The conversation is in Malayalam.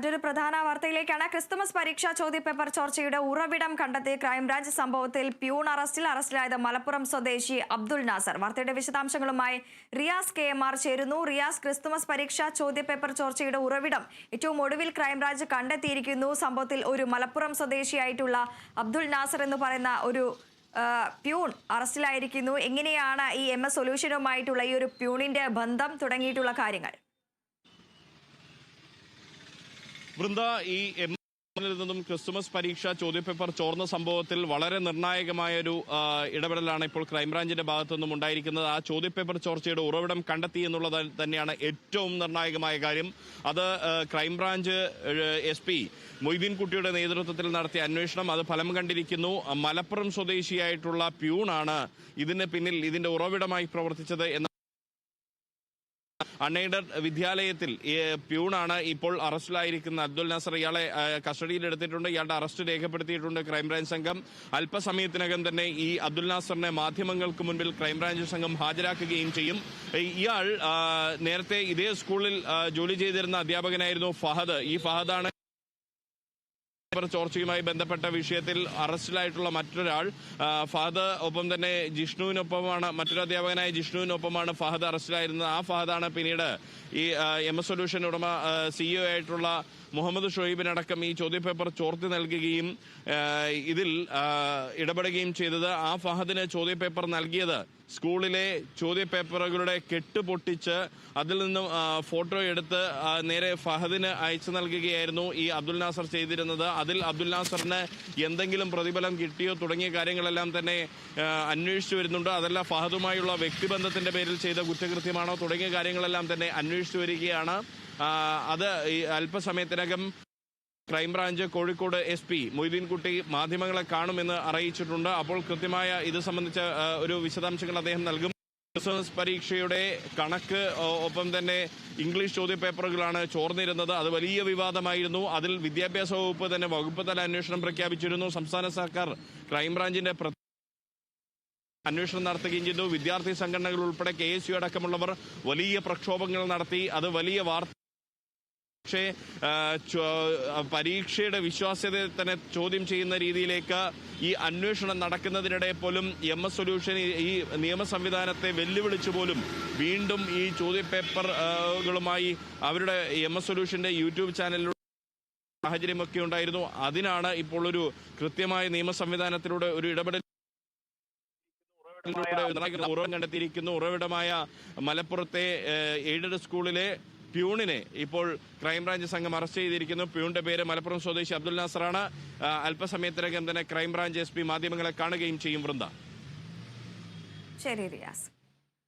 മറ്റൊരു പ്രധാന വാർത്തയിലേക്കാണ്. ക്രിസ്തുമസ് പരീക്ഷാ ചോദ്യപേപ്പർ ചോർച്ചയുടെ ഉറവിടം കണ്ടെത്തി ക്രൈംബ്രാഞ്ച്. സംഭവത്തിൽ പ്യൂൺ അറസ്റ്റിലായത് മലപ്പുറം സ്വദേശി അബ്ദുൽ നാസർ. വാർത്തയുടെ വിശദാംശങ്ങളുമായി റിയാസ് KMR ചേരുന്നു. റിയാസ്, ക്രിസ്തുമസ് പരീക്ഷാ ചോദ്യപേപ്പർ ചോർച്ചയുടെ ഉറവിടം ഏറ്റവും ഒടുവിൽ ക്രൈംബ്രാഞ്ച് കണ്ടെത്തിയിരിക്കുന്നു. സംഭവത്തിൽ ഒരു മലപ്പുറം സ്വദേശിയായിട്ടുള്ള അബ്ദുൽ നാസർ എന്ന് പറയുന്ന ഒരു പ്യൂൺ അറസ്റ്റിലായിരിക്കുന്നു. എങ്ങനെയാണ് ഈ MS സൊല്യൂഷനുമായിട്ടുള്ള ഈ ഒരു പ്യൂണിന്റെ ബന്ധം തുടങ്ങിയിട്ടുള്ള കാര്യങ്ങൾ? വൃന്ദ, ഈ എമ്മിൽ നിന്നും ക്രിസ്തുമസ് പരീക്ഷ ചോദ്യപേപ്പർ ചോർന്ന സംഭവത്തിൽ വളരെ നിർണായകമായൊരു ഇടപെടലാണ് ഇപ്പോൾ ക്രൈംബ്രാഞ്ചിന്റെ ഭാഗത്തു നിന്നും ഉണ്ടായിരിക്കുന്നത്. ആ ചോദ്യപേപ്പർ ചോർച്ചയുടെ ഉറവിടം കണ്ടെത്തി എന്നുള്ളത് തന്നെയാണ് ഏറ്റവും നിർണായകമായ കാര്യം. അത് ക്രൈംബ്രാഞ്ച് SP മൊയ്തീൻ കുട്ടിയുടെ നേതൃത്വത്തിൽ നടത്തിയ അന്വേഷണം അത് ഫലം കണ്ടിരിക്കുന്നു. മലപ്പുറം സ്വദേശിയായിട്ടുള്ള പ്യൂണാണ് ഇതിന് പിന്നിൽ, ഇതിന്റെ ഉറവിടമായി പ്രവർത്തിച്ചത് എന്ന അൺഎയ്ഡഡ് വിദ്യാലയത്തിൽ പ്യൂണാണ് ഇപ്പോൾ അറസ്റ്റിലായിരിക്കുന്ന അബ്ദുൽ നാസർ. ഇയാളെ കസ്റ്റഡിയിലെടുത്തിട്ടുണ്ട്. ഇയാളുടെ അറസ്റ്റ് രേഖപ്പെടുത്തിയിട്ടുണ്ട് ക്രൈംബ്രാഞ്ച് സംഘം. അല്പസമയത്തിനകം തന്നെ ഈ അബ്ദുൽ നാസറിനെ മാധ്യമങ്ങൾക്ക് മുൻപിൽ ക്രൈംബ്രാഞ്ച് സംഘം ഹാജരാക്കുകയും ചെയ്യും. ഇയാൾ നേരത്തെ ഇതേ സ്കൂളിൽ ജോലി ചെയ്തിരുന്ന അധ്യാപകനായിരുന്നു ഫഹദ്. ഈ ഫഹദാണ് ചോർച്ചയുമായി ബന്ധപ്പെട്ട വിഷയത്തിൽ അറസ്റ്റിലായിട്ടുള്ള മറ്റൊരാൾ. ഫഹദ് ഒപ്പം തന്നെ ജിഷ്ണുവിനൊപ്പമാണ്, മറ്റൊരു അധ്യാപകനായ ജിഷ്ണുവിനൊപ്പമാണ് ഫഹദ് അറസ്റ്റിലായിരുന്നത്. ആ ഫഹദാണ് പിന്നീട് ഈ MS സൊല്യൂഷൻ ഉടമ CEO ആയിട്ടുള്ള മുഹമ്മദ് ഷൊയ്ബിനടക്കം ഈ ചോദ്യപേപ്പർ ചോർത്തി നൽകുകയും ഇതിൽ ഇടപെടുകയും ചെയ്തത്. ആ ഫഹദിന് ചോദ്യപേപ്പർ നൽകിയത് സ്കൂളിലെ ചോദ്യപേപ്പറുകളുടെ കെട്ട് പൊട്ടിച്ച് അതിൽ നിന്നും ഫോട്ടോ എടുത്ത് നേരെ ഫഹദിന് അയച്ചു നൽകുകയായിരുന്നു ഈ അബ്ദുൽ നാസർ ചെയ്തിരുന്നത്. അതിൽ അബ്ദുൽ നാസറിന് എന്തെങ്കിലും പ്രതിഫലം കിട്ടിയോ തുടങ്ങിയ കാര്യങ്ങളെല്ലാം തന്നെ അന്വേഷിച്ചു വരുന്നുണ്ട്. അതല്ല ഫഹദുമായുള്ള വ്യക്തിബന്ധത്തിന്റെ പേരിൽ ചെയ്ത കുറ്റകൃത്യമാണോ തുടങ്ങിയ കാര്യങ്ങളെല്ലാം തന്നെ അന്വേഷിച്ചു വരികയാണ്. അത് അല്പസമയത്തിനകം ക്രൈംബ്രാഞ്ച് കോഴിക്കോട് SP മൊയ്തീൻ കുട്ടി മാധ്യമങ്ങളെ കാണുമെന്ന് അറിയിച്ചിട്ടുണ്ട്. അപ്പോൾ കൃത്യമായ ഇത് സംബന്ധിച്ച ഒരു വിശദാംശങ്ങൾ അദ്ദേഹം നൽകും. ക്രിസ്മസ് പരീക്ഷയുടെ കണക്ക് ഒപ്പം തന്നെ ഇംഗ്ലീഷ് ചോദ്യപേപ്പറുകളാണ് ചോർന്നിരുന്നത്. അത് വലിയ വിവാദമായിരുന്നു. അതിൽ വിദ്യാഭ്യാസ വകുപ്പ് തന്നെ വകുപ്പ് തല അന്വേഷണം പ്രഖ്യാപിച്ചിരുന്നു. സംസ്ഥാന സർക്കാർ ക്രൈംബ്രാഞ്ചിന്റെ അന്വേഷണം നടത്തുകയും ചെയ്തു. വിദ്യാർത്ഥി സംഘടനകൾ ഉൾപ്പെടെ KSU അടക്കമുള്ളവർ വലിയ പ്രക്ഷോഭങ്ങൾ നടത്തി. അത് വലിയ വാർത്ത. പക്ഷേ പരീക്ഷയുടെ വിശ്വാസ്യതയെ തന്നെ ചോദ്യം ചെയ്യുന്ന രീതിയിലേക്ക് ഈ അന്വേഷണം നടക്കുന്നതിനിടെ പോലും MS സൊല്യൂഷൻ ഈ നിയമ സംവിധാനത്തെ വെല്ലുവിളിച്ചു പോലും വീണ്ടും ഈ ചോദ്യപേപ്പറുകളുമായി അവരുടെ MS സൊല്യൂഷന്റെ YouTube ചാനലിലൂടെ സാഹചര്യമൊക്കെ ഉണ്ടായിരുന്നു. അതിനാണ് ഇപ്പോൾ ഒരു കൃത്യമായ നിയമ സംവിധാനത്തിലൂടെ ഒരു ഇടപെടൽ ഉറവിടം കണ്ടെത്തിയിരിക്കുന്നു. ഉറവിടമായ മലപ്പുറത്തെ എയ്ഡഡ് സ്കൂളിലെ പ്യൂണിനെ ഇപ്പോൾ ക്രൈംബ്രാഞ്ച് സംഘം അറസ്റ്റ് ചെയ്തിരിക്കുന്നു. പ്യൂണിന്റെ പേര് മലപ്പുറം സ്വദേശി അബ്ദുൽ നാസറാണ്. അല്പസമയത്തിനകം തന്നെ ക്രൈംബ്രാഞ്ച് SP മാധ്യമങ്ങളെ കാണുകയും ചെയ്യും. വൃന്ദ. ശരി റിയാസ്.